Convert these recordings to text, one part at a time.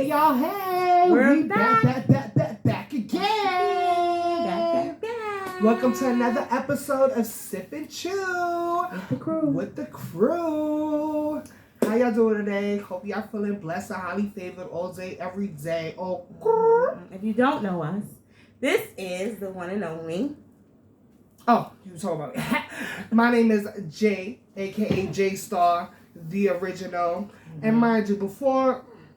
Hey y'all, hey! We're We back again! Back. Welcome to another episode of Sip and Chew With the crew. How y'all doing today? Hope y'all feeling blessed and highly favored all day, every day. If you don't know us, this is the one and only. Oh, you talking about me. My name is Jay, aka J Star, the original. And mind you,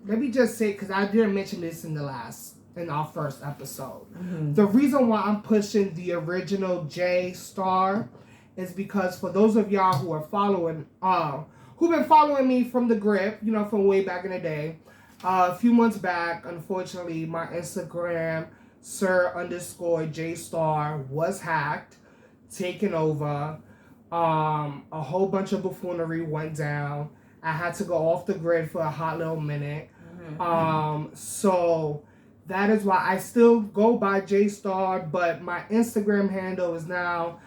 let me just say, because I didn't mention this in our first episode. The reason why I'm pushing the original J Star is because for those of y'all who are following, who've been following me from the grip, from way back in the day, a few months back, unfortunately, my Instagram, Sir_J Star, was hacked, taken over. A whole bunch of buffoonery went down. I had to go off the grid for a hot little minute. So that is why I still go by J Star, but my Instagram handle is now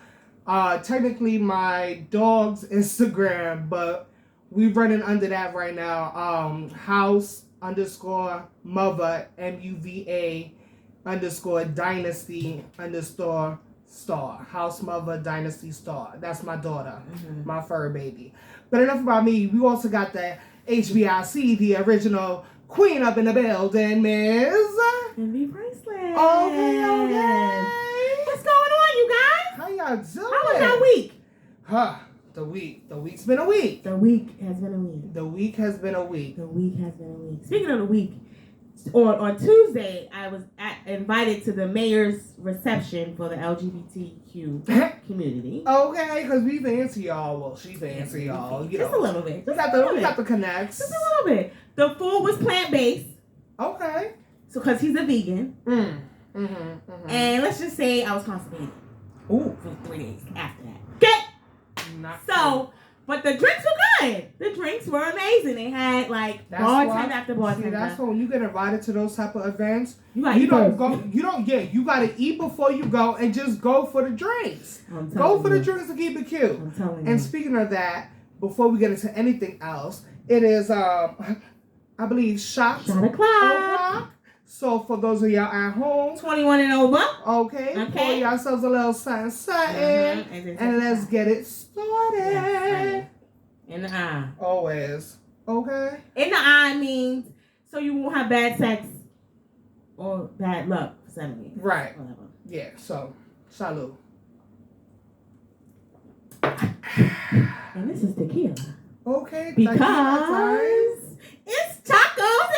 technically my dog's Instagram, but we're running under that right now. House_mother MUVA_dynasty_star. House Mother Dynasty Star. That's my daughter, my fur baby. But enough about me. We also got the HBIC, the original queen up in the building, Miss Envy Priceless. Okay. What's going on, you guys? How y'all doing? How was that week? The week's been a week. The week has been a week. The week has been a week. The week has been a week. Speaking of the week, on Tuesday, I was invited to the mayor's reception for the LGBTQ community. Okay, because we fancy y'all. Well, she fancy y'all. Just a little bit. We got the connects. Just a little bit. The food was plant-based. Okay. So, because he's a vegan. And let's just say I was constipated. Ooh. For 3 days after that. Okay? But the drinks were good. The drinks were amazing. They had bartender after bartender. See, that's when you get invited to those type of events. You don't go. You gotta eat before you go and just go for the drinks. Go for the drinks to keep it cute. I'm telling you. And speaking of that, before we get into anything else, it is I believe shot o'clock. So for those of y'all at home, 21 and over. Okay. Pour yourselves a little something, and let's get it started. Yes, in the eye. Always. Okay. In the eye means so you won't have bad sex or bad luck for 7 years. Right. Whatever. Yeah. So, salud. And this is tequila. Okay. Because it's tacos and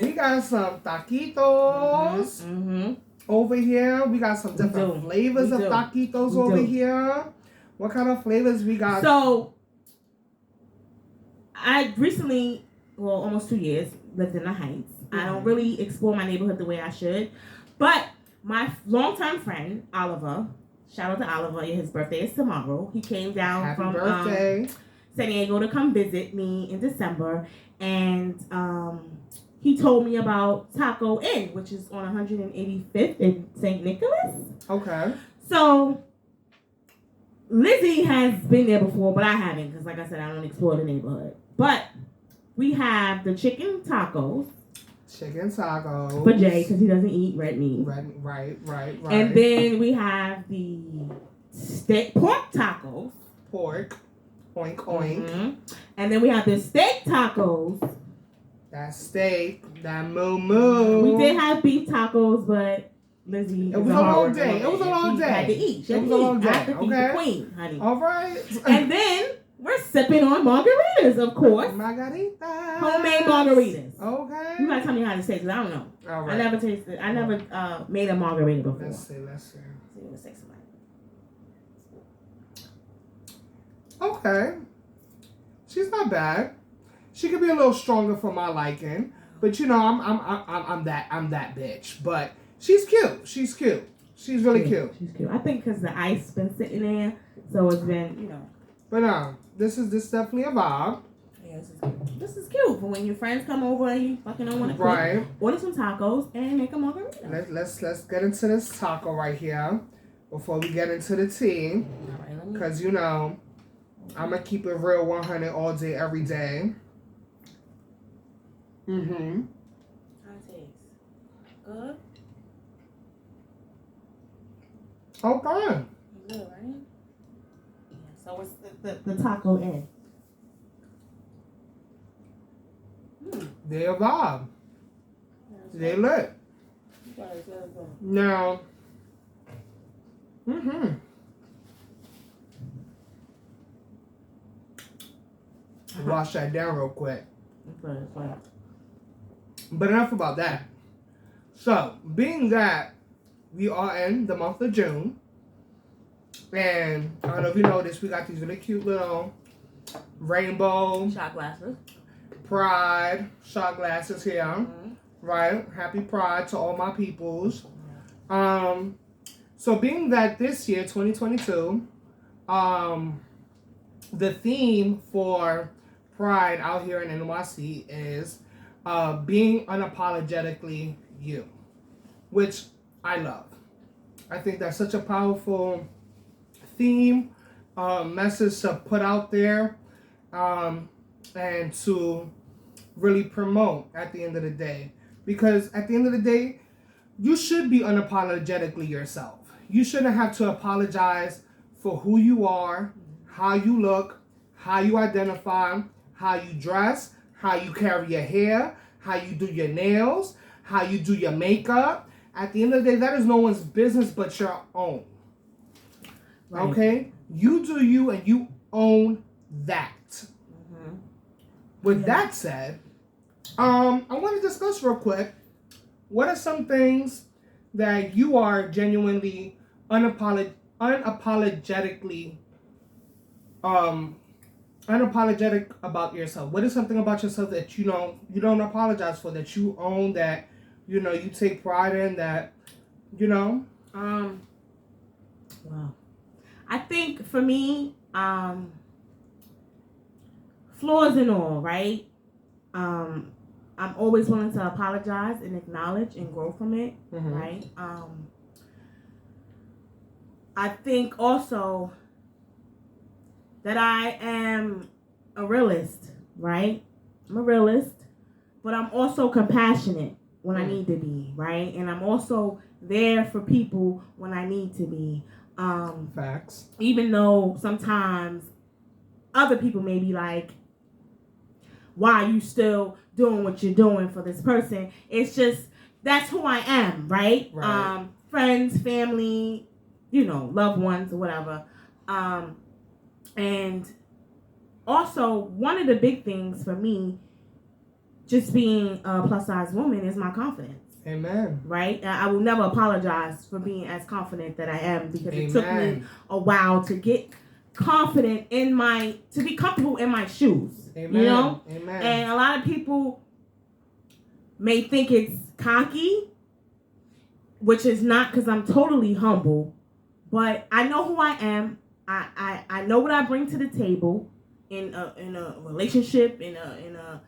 we got some taquitos over here. We got some different flavors of taquitos over here. What kind of flavors we got? So, I recently, almost 2 years, lived in the Heights. I don't really explore my neighborhood the way I should. But my longtime friend, Oliver, shout out to Oliver, his birthday is tomorrow. He came down from San Diego to come visit me in December. And he told me about Taco Inn, which is on 185th in St. Nicholas. Okay. So, Lizzie has been there before, but I haven't, because like I said, I don't explore the neighborhood. But we have the chicken tacos. For Jay, because he doesn't eat red meat. Right. And then we have the pork tacos. Pork. Oink, oink. And then we have the steak tacos. That steak, that moo. We did have beef tacos, but Lizzie. It was a long day. She had to eat. She had to eat. I have to feed the queen, honey. All right. And then we're sipping on margaritas, of course. Margaritas. Homemade margaritas. Okay. You gotta tell me how to say it, because I don't know. All right. I never tasted. I never made a margarita before. Let's see. Let's take some. Okay. She's not bad. She could be a little stronger for my liking, but I'm that bitch. But she's cute. She's really cute. She's cute. I think because the ice been sitting there, so it's been But no, this is definitely a vibe. Yeah, this is cute for when your friends come over and you fucking don't want to cook. Right. Order some tacos and make a margarita. Let's get into this taco right here before we get into the tea, because I'm gonna keep it real 100 all day every day. Mm-hmm. How it tastes? Good? Okay. Good, right? Yeah, so what's the taco in? They evolve. They lit. Now, wash that down real quick. Okay. But enough about that. So, being that we are in the month of June, and I don't know if you noticed, we got these really cute little rainbow shot glasses. Pride shot glasses here, right? Happy Pride to all my peoples. So being that this year, 2022, the theme for Pride out here in NYC is being unapologetically you, which I love. I think that's such a powerful theme, message to put out there, and to really promote at the end of the day. Because at the end of the day, you should be unapologetically yourself. You shouldn't have to apologize for who you are, how you look, how you identify, how you dress, how you carry your hair, how you do your nails, how you do your makeup. At the end of the day, that is no one's business but your own. Right. Okay? You do you and you own that. With that said, I want to discuss real quick, what are some things that you are genuinely unapologetically unapologetic about yourself? What is something about yourself that you don't apologize for, that you own, that you take pride in, that Wow. I think for me, flaws and all, right? I'm always willing to apologize and acknowledge and grow from it, right? I think also that I am a realist, right? I'm a realist, but I'm also compassionate when I need to be, right? And I'm also there for people when I need to be. Facts. Even though sometimes other people may be like, why are you still doing what you're doing for this person? It's just, that's who I am, right? Friends, family, loved ones or whatever. And also, one of the big things for me, just being a plus size woman, is my confidence. Amen. Right? I will never apologize for being as confident that I am, because it took me a while to get confident to be comfortable in my shoes. Amen. Amen. And a lot of people may think it's cocky, which is not, because I'm totally humble. But I know who I am. I know what I bring to the table in a relationship, in a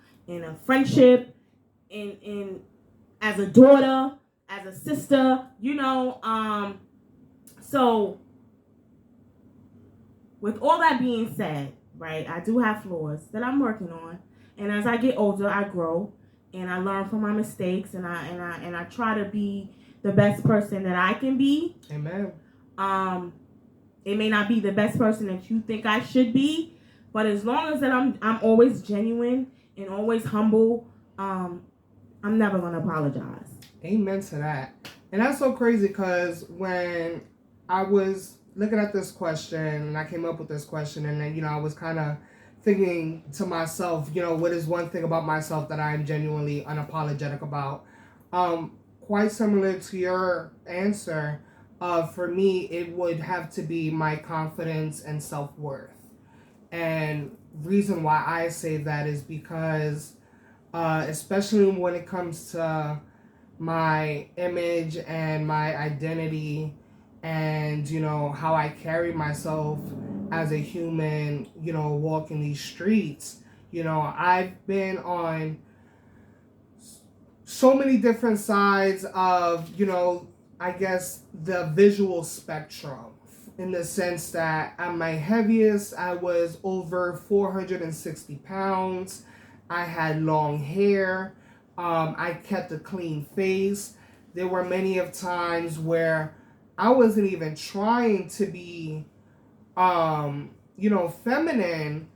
friendship, in as a daughter, as a sister, So with all that being said, right, I do have flaws that I'm working on, and as I get older, I grow and I learn from my mistakes, and I try to be the best person that I can be. Amen. It may not be the best person that you think I should be, but as long as that I'm always genuine and always humble, I'm never gonna apologize. Amen to that. And that's so crazy, because when I was looking at this question and I came up with this question, and then I was kind of thinking to myself, what is one thing about myself that I am genuinely unapologetic about? Quite similar to your answer. For me, it would have to be my confidence and self-worth. And reason why I say that is because, especially when it comes to my image and my identity, and how I carry myself as a human, walking these streets, I've been on so many different sides of, I guess, the visual spectrum, in the sense that at my heaviest, I was over 460 pounds. I had long hair. I kept a clean face. There were many of times where I wasn't even trying to be, feminine,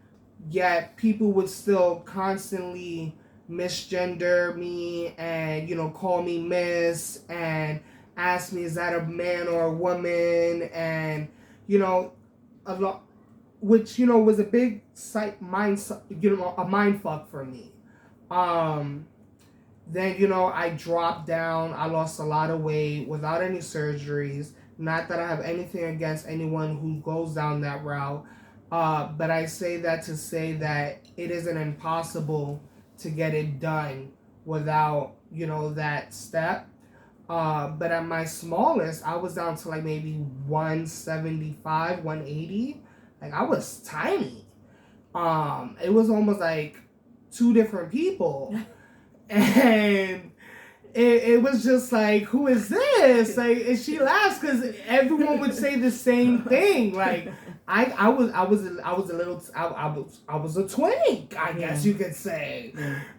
yet people would still constantly misgender me and, call me miss and ask me, is that a man or a woman? And, a lot, which, was a big a mind fuck for me. Then, I dropped down. I lost a lot of weight without any surgeries. Not that I have anything against anyone who goes down that route. But I say that to say that it isn't impossible to get it done without, that step. But at my smallest, I was down to like maybe 175, 180. Like I was tiny. It was almost like two different people. And it was just like, who is this? Like, and she laughs because everyone would say the same thing. Like, I was a twink, I guess you could say.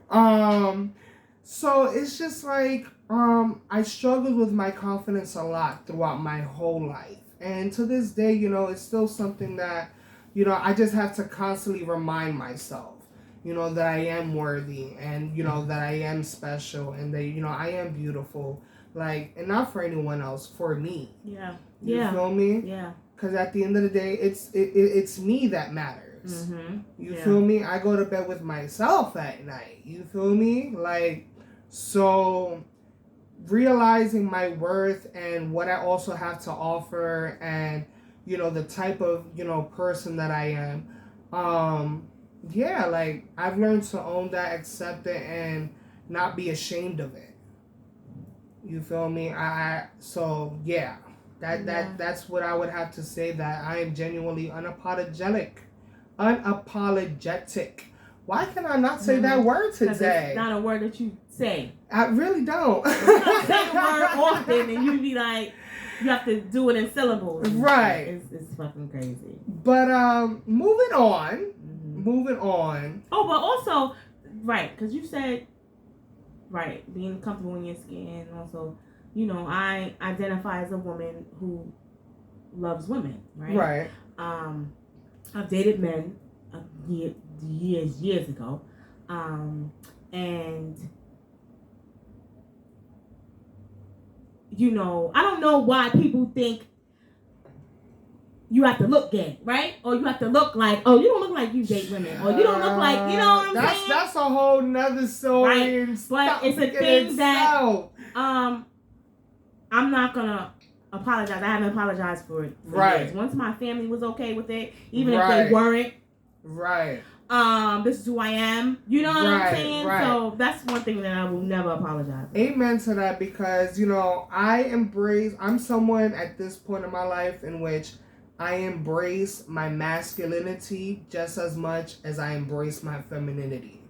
Yeah. So it's just like, I struggled with my confidence a lot throughout my whole life, and to this day, it's still something that, I just have to constantly remind myself. That I am worthy and, that I am special and that, I am beautiful. Like, and not for anyone else, for me. Yeah. You feel me? Yeah. Because at the end of the day, it's me that matters. Mm-hmm. You feel me? I go to bed with myself at night. You feel me? Like, so realizing my worth and what I also have to offer and, the type of, person that I am, yeah, like, I've learned to own that, accept it, and not be ashamed of it. You feel me? So, yeah. That's what I would have to say, that I am genuinely unapologetic. Why can I not say that word today? It's not a word that you say. I really don't. You say the word often, and you be like, you have to do it in syllables. Right. It's fucking crazy. But moving on. Oh, but also, right, because you said, right, being comfortable in your skin. Also, I identify as a woman who loves women, right? Right. I've dated men years ago, and I don't know why people think you have to look gay, right? Or you have to look like, oh, you don't look like you date women. Or you don't look like, what I'm saying? That's a whole nother story. Right? But it's a thing that I'm not going to apologize. I haven't apologized for it for years. Once my family was okay with it, even if they weren't. Right. This is who I am. You know what I'm saying? Right. So that's one thing that I will never apologize for. Amen to that, because, I'm someone at this point in my life in which I embrace my masculinity just as much as I embrace my femininity.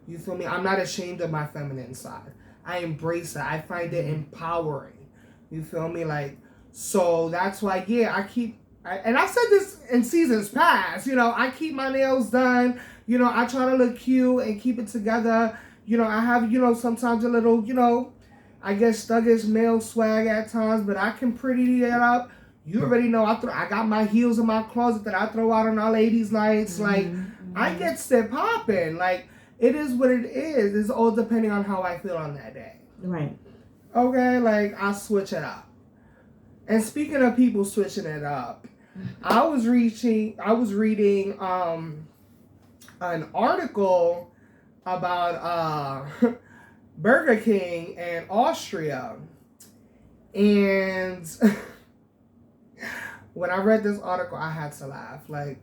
You feel me? I'm not ashamed of my feminine side. I embrace it. I find it empowering. You feel me? Like, so that's why, and I said this in seasons past, I keep my nails done. I try to look cute and keep it together. I have, sometimes a little, I guess thuggish male swag at times, but I can pretty it up. You already know I got my heels in my closet that I throw out on our ladies' nights. Like, I get shit popping. Like, it is what it is. It's all depending on how I feel on that day. Right. Okay, like, I switch it up. And speaking of people switching it up, I was reading an article about Burger King in Austria. And when I read this article, I had to laugh. Like,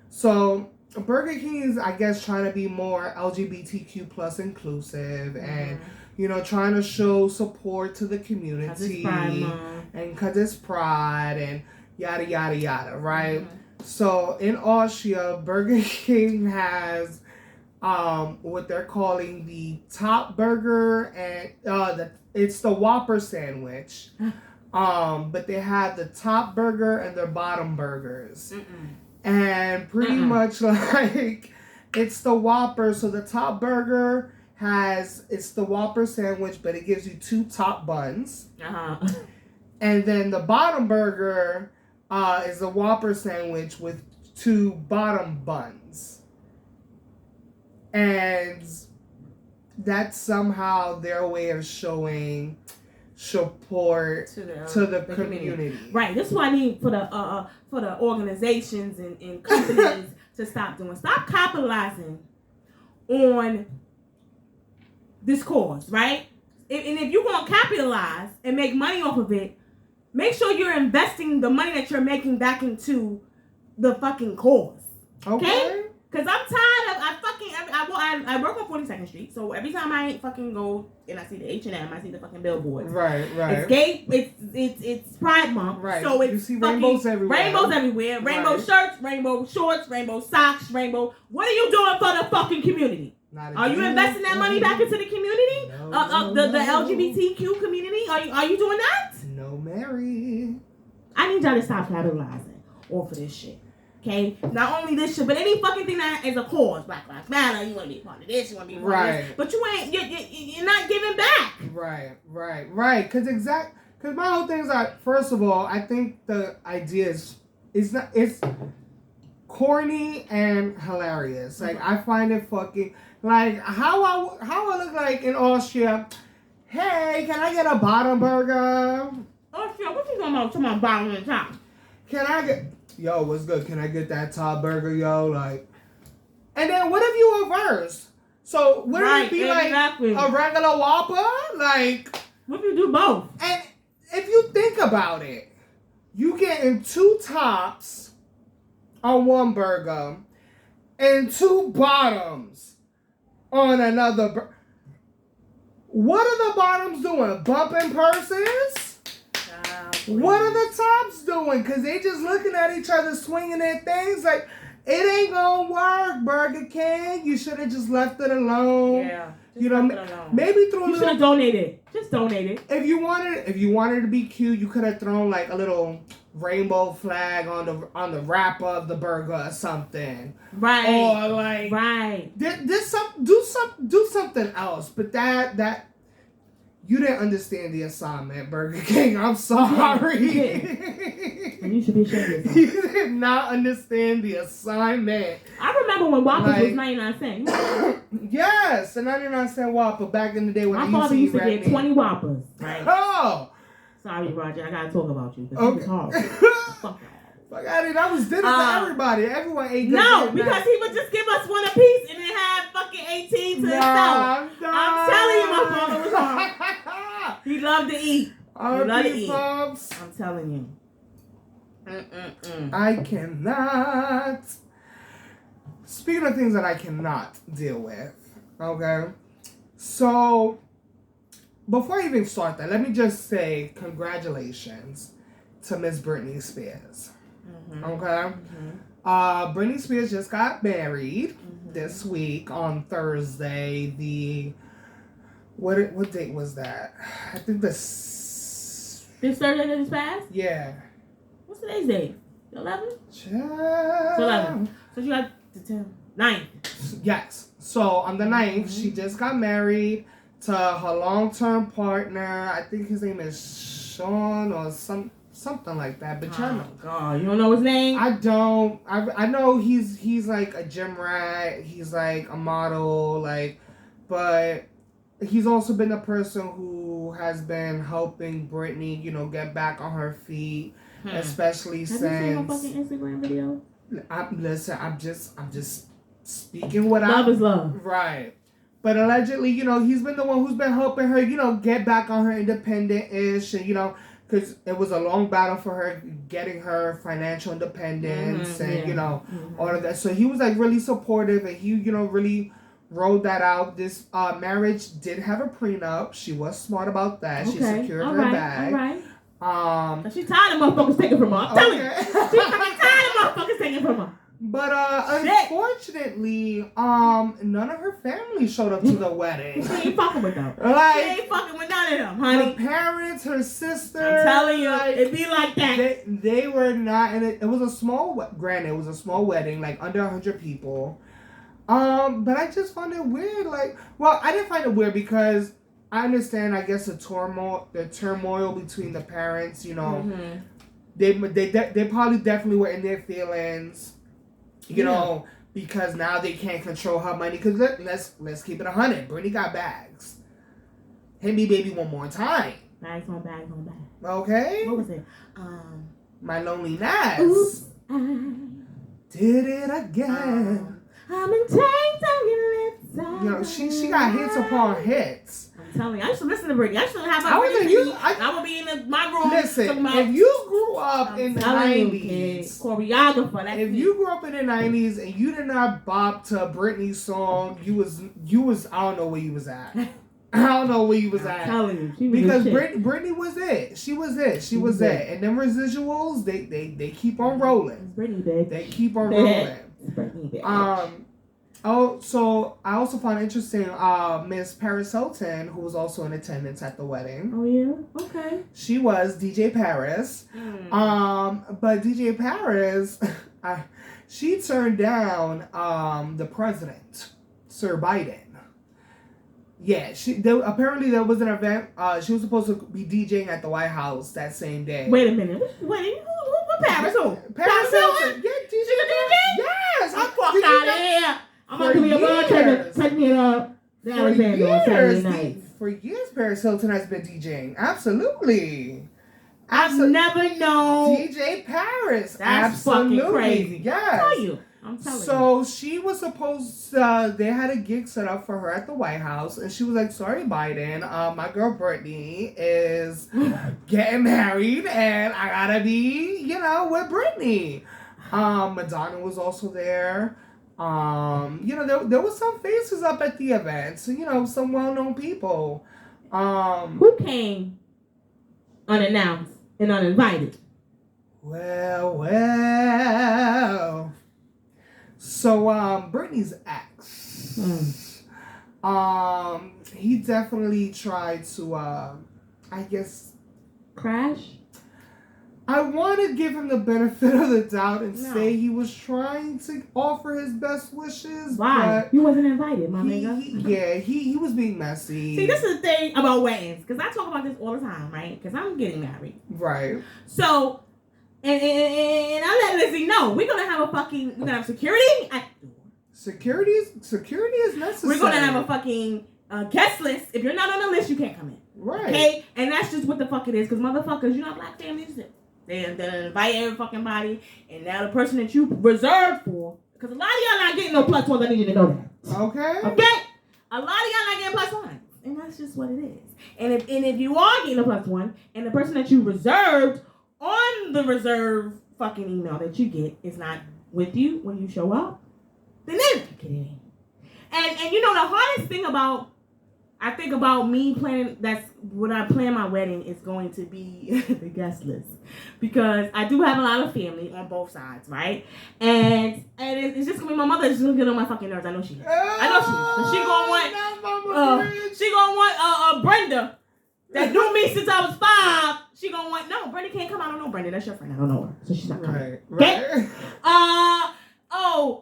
so Burger King is, I guess, trying to be more LGBTQ plus inclusive and, trying to show support to the community. And because it's Pride and yada, yada, yada, right? Mm-hmm. So in Austria, Burger King has what they're calling the top burger, and it's the Whopper sandwich. But they have the top burger and their bottom burgers. And pretty much like it's the Whopper. So the top burger it's the Whopper sandwich, but it gives you 2 top buns. Uh-huh. And then the bottom burger is a Whopper sandwich with 2 bottom buns. And that's somehow their way of showing support to the community. Right. This is what I need for the organizations and companies to stop doing. Stop capitalizing on this cause, right? And if you're going to capitalize and make money off of it, make sure you're investing the money that you're making back into the fucking cause. Okay? Because I'm tired of, I work on 42nd Street, so every time I fucking go and I see the H&M, I see the fucking billboards. Right. It's gay, it's Pride Month. Right. So it's you see rainbows everywhere. Rainbows everywhere. Rainbow shirts, rainbow shorts, rainbow socks, rainbow. What are you doing for the fucking community? Are you investing that money back into the community? The LGBTQ community? Are you doing that? No, Mary. I need y'all to stop capitalizing off of this shit. Okay? Not only this shit, but any fucking thing that is a cause. Black Lives Matter, you want to be a part of this, you want to be a part of this. But you're not giving back. Right. Because my whole thing is that, first of all, I think the idea it's corny and hilarious. Like, I find it fucking, like, how I look like in Austria. Hey, can I get a bottom burger? Austria, what you talking about? Talking about bottom and top. Can I get... Yo, what's good? Can I get that top burger, yo? Like, and then what if you reverse? So wouldn't it be like a regular Whopper? Like, what if you do both? And if you think about it, you getting 2 tops on one burger and 2 bottoms on another burger. What are the bottoms doing? Bumping purses? What are the tops doing? Because they just looking at each other, swinging their things. Like, it ain't gonna work, Burger King. You should have just left it alone. Yeah. You know, maybe throw. You should have donated. Just donate it. If you wanted to be cute, you could have thrown like a little rainbow flag on the wrapper of the burger or something. Right. Or like do something else. But that. You didn't understand the assignment, Burger King. I'm sorry. You should be ashamed of yourself. You did not understand the assignment. I remember when Whoppers was 99 cents. Yes, a 99 cent Whopper back in the day when my father used to get 20 Whoppers. Right? Oh! Sorry, Roger. I gotta talk about you. Okay. He was hard. Fuck out. That was dinner for everybody. Everyone ate good. No, because he would just give us one apiece and then have fucking 18 to himself. I'm telling you, my father was hard. He loved to eat. Pops. I'm telling you. I cannot. Speaking of things that I cannot deal with, okay? So, before I even start that, let me just say congratulations to Miss Britney Spears. Okay? Britney Spears just got married this week on Thursday. What date was that? I think this Thursday that just passed? Yeah. What's today's date? The 11th? It's 11th. So you got the 10th. 9th. Yes. So on the 9th, she just got married to her long-term partner. I think his name is Sean or something like that. But God, you don't know his name? I don't. I know he's like a gym rat. He's like a model. Like, but he's also been a person who has been helping Britney, get back on her feet, especially since. Have you seen her fucking Instagram video? Listen, I'm just speaking what love is love, right? But allegedly, he's been the one who's been helping her, get back on her independent-ish, and because it was a long battle for her getting her financial independence, and all of that. So he was like really supportive, and he really rolled that out. This marriage did have a prenup. She was smart about that. Okay. She secured her bag. All right. She's tired of motherfuckers taking from her. I'm telling you. She's fucking tired of motherfuckers taking from her. But unfortunately, none of her family showed up to the wedding. She ain't fucking with them. She ain't fucking with none of them, honey. Her parents, her sister. I'm telling you, it be like that. They were not, and it was a small. Granted, it was a small wedding, like under 100 people. But I just found it weird. Like, well, I didn't find it weird because I understand. I guess the turmoil between the parents. You know, they probably definitely were in their feelings. You know, because now they can't control her money. Because let's keep it 100. Britney got bags. Hit me, baby, one more time. Bags on bags on bags. Okay. What was it? My Lonely Nights. Oops, Did it again. I'm in chains on your lips. You know, she got hits upon hits. I'm telling you, I used to listen to Britney. I used to have my I would be in my room. Listen, if you grew up in the 90s, choreographer. If you grew up in the 90s and you did not bop to a Britney song, you was I don't know where you was at. I don't know where you was at. Telling you, because Britney was it. She was it. She was it. And them residuals, they keep on rolling. Britney, bitch. They keep on rolling. Britney, bitch. Oh, so I also found interesting Miss Paris Hilton, who was also in attendance at the wedding. Oh yeah? Okay. She was DJ Paris. But DJ Paris, she turned down the president, Sir Biden. Yeah, apparently there was an event. She was supposed to be DJing at the White House that same day. Wait a minute. Wait, what Paris? Who? Paris Hilton. Yeah, DJ. Yes. I'm fucked out of here. I'm going to be able to take me to Alexander on Saturday night. For years, Paris Hilton has been DJing. Absolutely. I've never known. DJ Paris. That's fucking crazy. Yes. I'm telling you. So she was supposed they had a gig set up for her at the White House, and she was like, sorry, Biden, my girl Britney is getting married, and I gotta be, with Britney. Madonna was also there. There was some faces up at the event, so, some well-known people. Who came unannounced and uninvited? Well. So, Britney's ex, he definitely tried to, I guess... Crash? I want to give him the benefit of the doubt and say he was trying to offer his best wishes. Why? But you wasn't invited, my nigga. He was being messy. See, this is the thing about weddings, because I talk about this all the time, right? Because I'm getting married. Right. So... And I let Lizzie know we're gonna have security at the door. Security is necessary. We're gonna have a fucking guest list. If you're not on the list, you can't come in. Right. Okay. And that's just what the fuck it is. Because motherfuckers, black families, they invite every fucking body, and now the person that you reserved for, because a lot of y'all not getting no plus ones. I need you to know that. Okay. A lot of y'all not getting plus ones, and that's just what it is. And if you are getting a plus one, and the person that you reserved on the reserve fucking email that you get is not with you when you show up, then they're not getting in. And the hardest thing I think about me planning, that's when I plan my wedding, is going to be the guest list. Because I do have a lot of family on both sides, right? And it's just going to be my mother that's going to get on my fucking nerves. I know she is. So she going to want Brenda that knew me since I was 5. She gonna want, no, Brenda can't come. I don't know Brenda. That's your friend. I don't know her. So she's not coming. Right. Okay?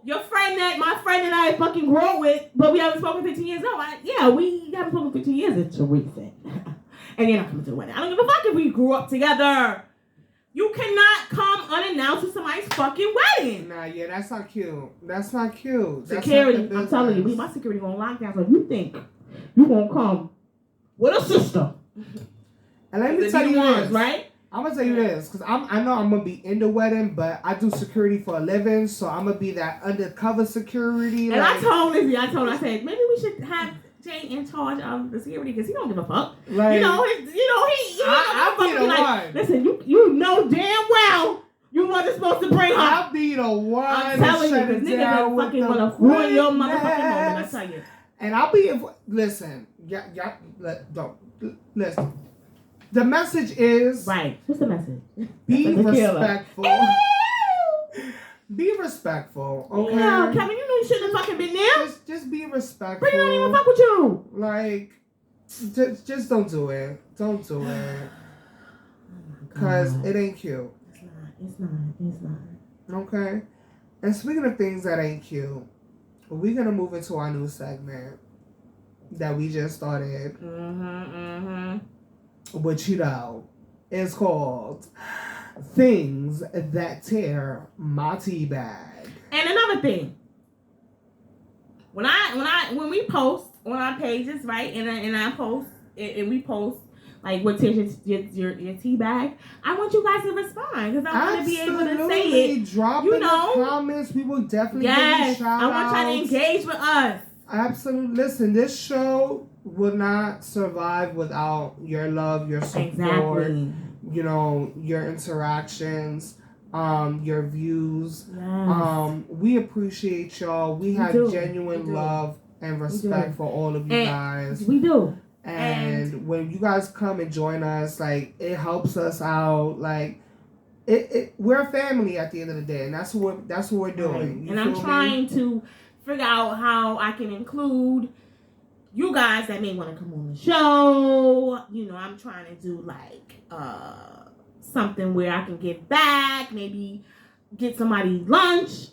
Your friend my friend that I fucking grew up with, but we haven't spoken 15 years. No, we haven't spoken 15 years. It's Teresa. And you're not coming to the wedding. I don't give a fuck if we grew up together. You cannot come unannounced to somebody's fucking wedding. Nah, yeah, that's not cute. That's not cute. Security, I'm telling you, my security gonna lock down. So if you think you gonna come with a sister, and let me tell you this, right? I'm gonna tell you this, because I know I'm gonna be in the wedding, but I do security for a living, so I'm gonna be that undercover security. And I told Lizzie, I said, maybe we should have Jay in charge of the security, because he don't give a fuck. Like, I'll be the one. Listen, you know damn well you wasn't supposed to bring her. I'll be the one. I'm telling you, because niggas are fucking gonna ruin your motherfucking moment. I tell you. And I'll be listen, don't listen. The message is right. What's the message? Be respectful. Be respectful, okay? Yeah, Kevin, you know you shouldn't have fucking been there. Just be respectful. Bring don't even fuck with you. Like, just don't do it. Don't do it. Because it ain't cute. It's not. Okay? And speaking of things that ain't cute, we're gonna move into our new segment that we just started. Which is called Things That Tear My Tea Bag. And another thing, when we post on our pages, right, and I post and we post like what tears your tea bag, I want you guys to respond because I want to be able to say it. Drop in the comments. We will definitely give you shout I want y'all to engage with us. Absolutely. Listen, this show would not survive without your love, your support, you know, your interactions, your views. Yes. We appreciate y'all. We have genuine love and respect for all of you guys. We do. And when you guys come and join us, like, it helps us out. Like, we're a family at the end of the day, and that's what we're doing. Right. And I'm trying to figure out how I can include you guys that may want to come on the show. You know, I'm trying to do like something where I can give back, maybe get somebody lunch,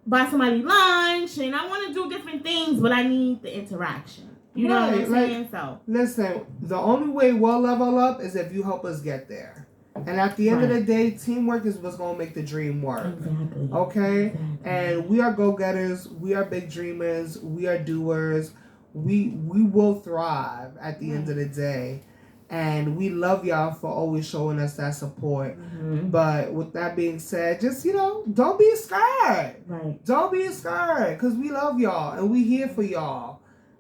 buy somebody lunch, and I want to do different things, but I need the interaction. You know what I'm saying? So listen, the only way we'll level up is if you help us get there. And at the end of the day, teamwork is what's going to make the dream work. Exactly. Okay? Exactly. And we are go-getters. We are big dreamers. We are doers. We will thrive at the end of the day. And we love y'all for always showing us that support. Mm-hmm. But with that being said, just, you know, don't be scared. Right. Don't be scared because we love y'all and we here for y'all.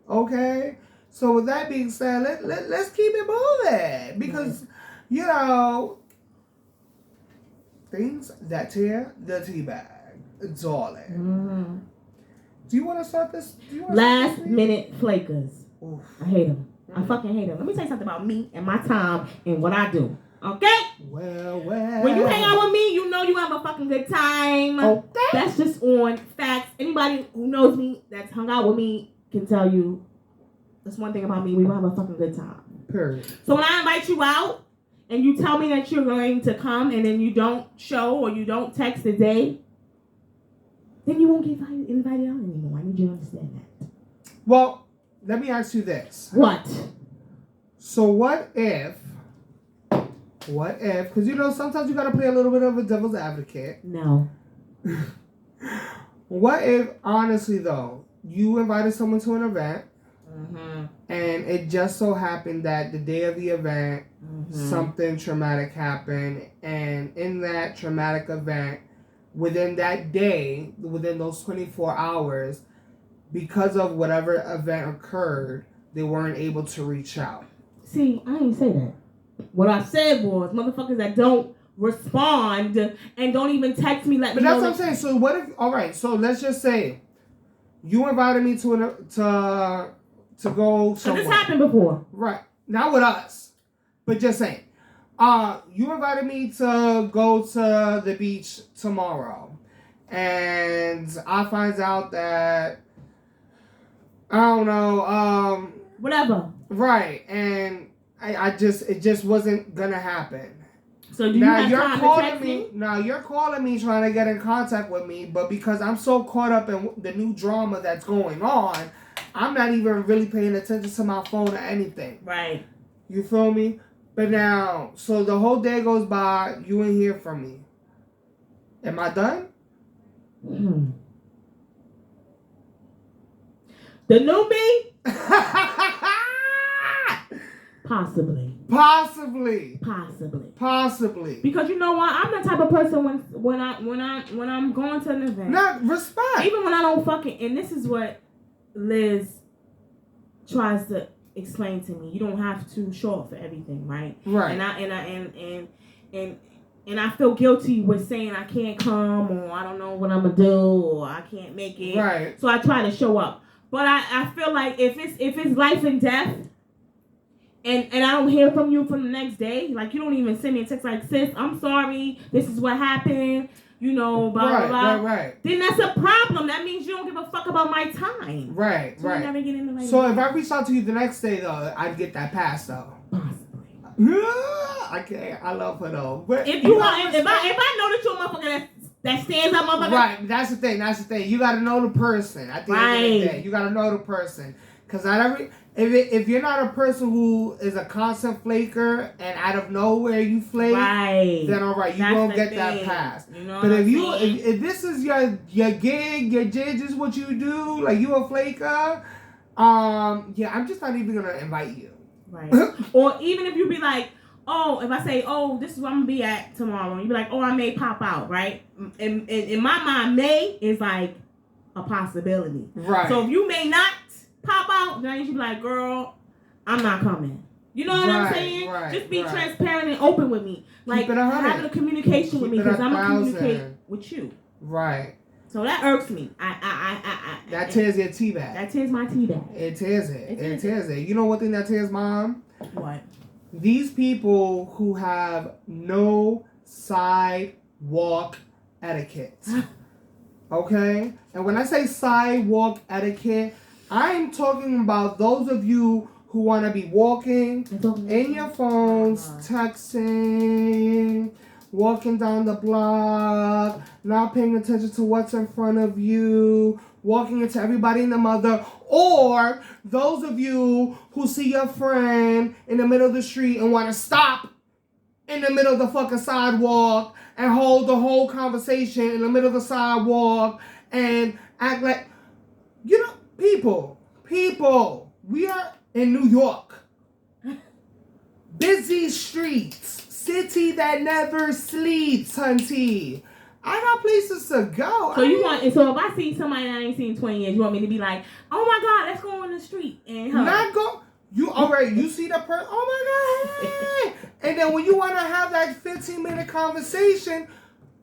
Okay? So with that being said, let's keep it moving. Because, you know, things that tear the tea bag. Darling. Mm-hmm. Do you want to start this? Last minute flakers. Oof. I hate them. I fucking hate them. Let me tell you something about me and my time and what I do. Okay? Well. When you hang out with me, you know you have a fucking good time. Okay. That's just on facts. Anybody who knows me that's hung out with me can tell you that's one thing about me. We will have a fucking good time. Period. So when I invite you out and you tell me that you're going to come and then you don't show or you don't text the day, then you won't get invited out anymore. I need you to understand that. Well, let me ask you this. What? So what if, because you know, sometimes you got to play a little bit of a devil's advocate. No. What if, honestly though, you invited someone to an event, and it just so happened that the day of the event, something traumatic happened, and in that traumatic event, within that day, within those 24 hours, because of whatever event occurred, they weren't able to reach out. See, I ain't say that. What I said was motherfuckers that don't respond and don't even text me. But that's what I'm saying. So what if? All right. So let's just say you invited me to go somewhere. This happened before. Right. Not with us, but just saying. You invited me to go to the beach tomorrow, and I find out that I don't know. Whatever. Right, and it just wasn't gonna happen. So do you have time to text me? Now you're calling me trying to get in contact with me, but because I'm so caught up in the new drama that's going on, I'm not even really paying attention to my phone or anything. Right. You feel me? But now, so the whole day goes by, you ain't hear from me. Am I done? The new me? Possibly. Because you know what? I'm the type of person when I'm going to an event. Not respect. Even when I don't fucking, and this is what Liz tries to explain to me. You don't have to show up for everything, right? Right. And I feel guilty with saying I can't come or I don't know what I'm gonna do or I can't make it. Right. So I try to show up. But I feel like if it's life and death and I don't hear from you for the next day, like you don't even send me a text like, sis, I'm sorry, this is what happened, you know, blah, blah, blah. Right. Then that's a problem. That means you don't give a fuck about my time. Right. So you never get in the right So if I reached out to you the next day, though, I'd get that pass, though. Possibly. I can't. I love her, though. But if I know that you're a motherfucker that stands up, motherfucker. Right, that's the thing. You gotta know the person. At the end of the day, you gotta know the person. Cause if you're not a person who is a constant flaker and out of nowhere you flake, then all right, you won't get that pass. You know but if this is your gig, your jig, this is what you do, like you a flaker, yeah, I'm just not even gonna invite you. Right. Or even if you be like, oh, if I say, oh, this is where I'm gonna be at tomorrow, you be like, oh, I may pop out, right? In my mind, may is like a possibility. Right. So if you may not pop out, then you should be like, girl, I'm not coming. You know what I'm saying? Right, just be transparent and open with me. Like, having a communication with me because I'm going to communicate with you. Right. So that irks me. That tears your tea bag. That tears my tea bag. It tears it. It tears it. You know one thing that tears mine? What? These people who have no sidewalk etiquette. Okay? And when I say sidewalk etiquette, I'm talking about those of you who want to be walking in your phones, texting, walking down the block, not paying attention to what's in front of you, walking into everybody and the mother, or those of you who see your friend in the middle of the street and want to stop in the middle of the fucking sidewalk and hold the whole conversation in the middle of the sidewalk and act like, you know, people, we are in New York. Busy streets, city that never sleeps, hunty. I got places to go. So so if I see somebody I ain't seen in 20 years, you want me to be like, oh my God, let's go on the street and hug. Not go. You see the person, oh my God, hey. And then when you want to have that 15-minute conversation,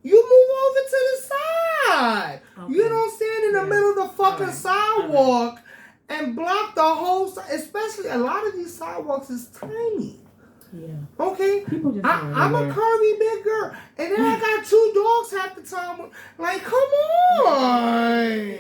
you move over to the side. Okay. You don't stand in the middle of the fucking sidewalk and block the whole side. Especially a lot of these sidewalks is tiny. Yeah. Okay? I'm a curvy big girl. And then I got 2 dogs half the time. Like, come on.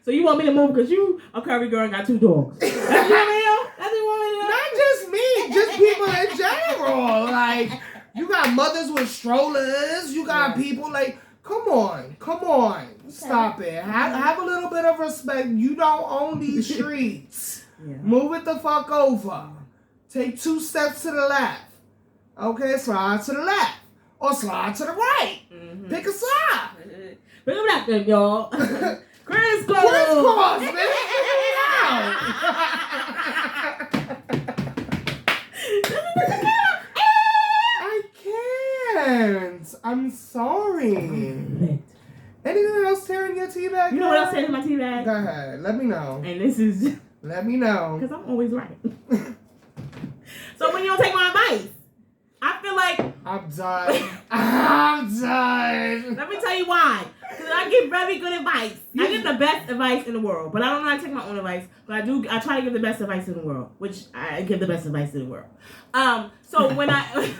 So you want me to move because you a curvy girl and got 2 dogs. That's what you want me to do? That's what you want me to do? Not just me. Just people in general. Like, you got mothers with strollers. You got people like, come on. Okay. Stop it. Have a little bit of respect. You don't own these streets. Move it the fuck over. Take 2 steps to the left. Okay, slide to the left. Or slide to the right. Mm-hmm. Pick a side. Pick a left then, y'all. Crisscross, man. I can't. I'm sorry. Anything else tearing your tea bag? You know what else tears my tea bag? Go ahead. Let me know. And this is... Let me know. Because I'm always right. So when you don't take my advice, I feel like... I'm done. Let me tell you why. Because I give very good advice. I give the best advice in the world. But I don't know how to take my own advice. But I try to give the best advice in the world. Which I give the best advice in the world. So when I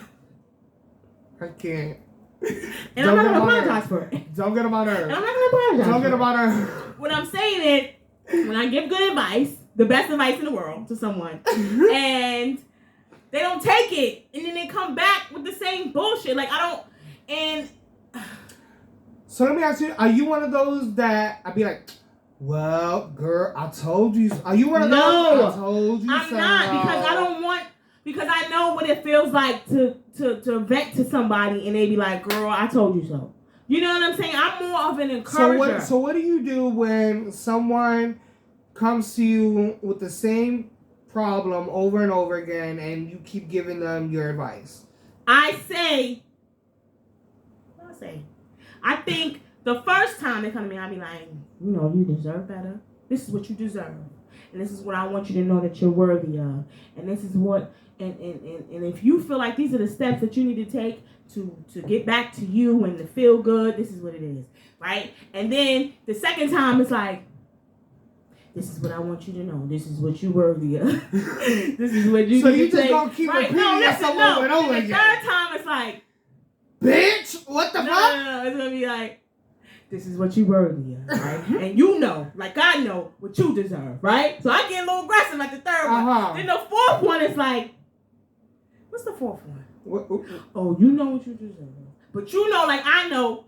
can't. And I'm not going to apologize for it. Don't get about her. And I'm not going to apologize. Don't get about her. What I'm saying is, when I give good advice, the best advice in the world to someone, and they don't take it, and then they come back with the same bullshit. Like, I don't, and... So let me ask you, are you one of those that I'd be like, well, girl, I told you. Are you one of those? No, I told you I'm so. not, because I don't want, because I know what it feels like to vent to somebody, and they be like, girl, I told you so. You know what I'm saying? I'm more of an encourager. So what do you do when someone comes to you with the same problem over and over again, and you keep giving them your advice? I think the first time they come to me, I'll be like, you know, you deserve better. This is what you deserve. And this is what I want you to know that you're worthy of. And this is what, and if you feel like these are the steps that you need to take to get back to you and to feel good, this is what it is. Right? And then the second time, it's like, this is what I want you to know. This is what you're worthy of. This is what you so need you to just take. gonna keep repeating yourself over and over again. The third time, it's like, bitch, what the fuck? No. It's gonna be like, this is what you worthy of, right? And you know, like I know what you deserve, right? So I get a little aggressive like the third one. Then the fourth one is like, what's the fourth one? What? Oh, you know what you deserve. But you know, like I know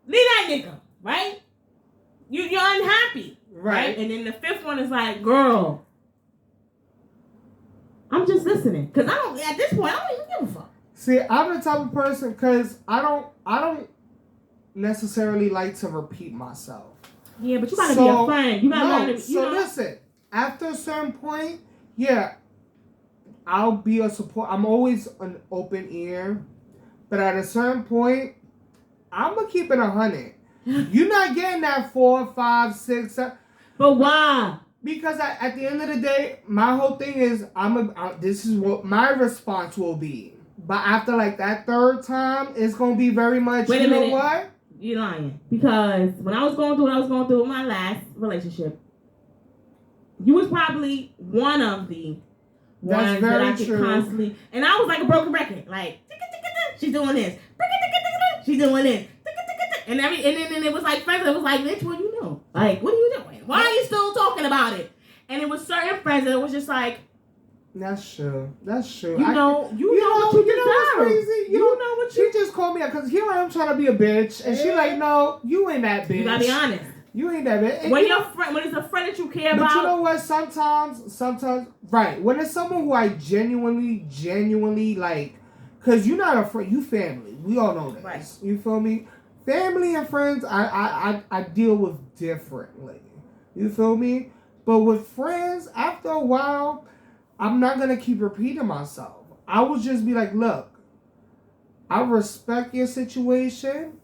leave that nigga, right? You're unhappy, Right. And then the fifth one is like, girl, I'm just listening. Because at this point, I don't even give a fuck. See, I'm the type of person, because I don't necessarily like to repeat myself. Yeah, but you gotta be a friend. You gotta learn to, listen, after a certain point, yeah, I'll be a support. I'm always an open ear. But at a certain point, I'm going to keep it 100. You're not getting that 4, 5, 6, 7. But why? Because at the end of the day, my whole thing is, this is what my response will be. But after like that third time, it's going to be very much, Wait a minute. Know what? You're lying. Because when I was going through what I was going through with my last relationship, you was probably one of the ones that I could constantly, and I was like a broken record. Like, she's doing this. She's doing this. And then it was like friends. It was like, bitch, what you know? Like, what are you doing? Why are you still talking about it? And it was certain friends that it was just like, that's true. That's true. You know what you deserve. What's crazy? You know what she just called me out because here I am trying to be a bitch, and she like, no, you ain't that bitch. You gotta be honest. You ain't that bitch. And when your friend, when it's a friend that you care about. But you know what? Sometimes, right? When it's someone who I genuinely like, because you're not a friend, you family. We all know this. Right. You feel me? Family and friends, I deal with differently. You feel me? But with friends, after a while, I'm not gonna keep repeating myself. I will just be like, look, I respect your situation.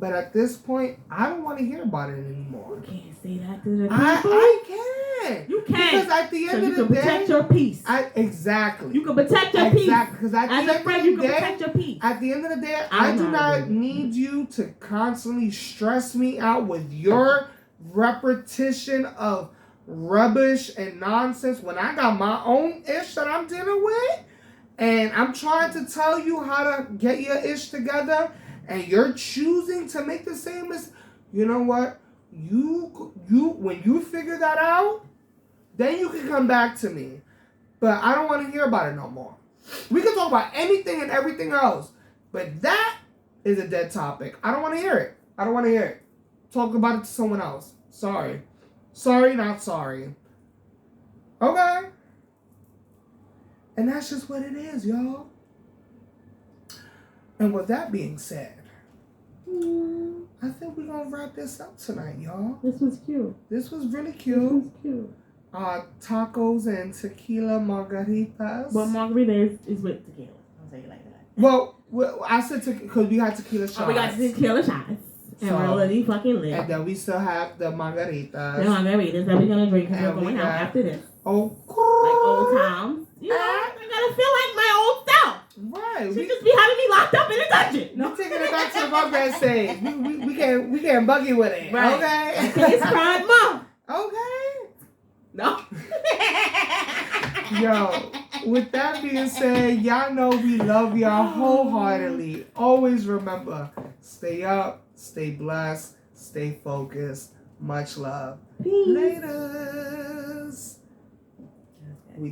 But at this point, I don't want to hear about it anymore. You can't say that to the people. I can. You can. Because at the end of the day, you can protect your peace. Exactly. You can protect your peace. Exactly. Because at the end of the day, you can protect your peace. At the end of the day, I do not need you to constantly stress me out with your repetition of rubbish and nonsense when I got my own ish that I'm dealing with, and I'm trying to tell you how to get your ish together. And you're choosing to make the same as, you know what? You when you figure that out, then you can come back to me. But I don't want to hear about it no more. We can talk about anything and everything else, but that is a dead topic. I don't want to hear it. Talk about it to someone else. Sorry, not sorry. Okay. And that's just what it is, y'all. And with that being said, I think we're going to wrap this up tonight, y'all. This was cute. This was really cute. Tacos and tequila margaritas. But margarita is with tequila. I'll say it like that. Well I said because we had tequila shots. Oh, we got tequila shots. And we're already fucking lit. And then we still have the margaritas. The margaritas that we're going to drink because we're going out after this. Oh, like old times. You know, I gotta feel like my old self. Right. She just be having me locked up in a dungeon. No. We're taking it back to the Rugrats stage. We can't buggy with it. Right. Okay. It's Pride Month. Okay. No. Yo, with that being said, y'all know we love y'all wholeheartedly. Always remember, stay up, stay blessed, stay focused. Much love. Peace. Laters.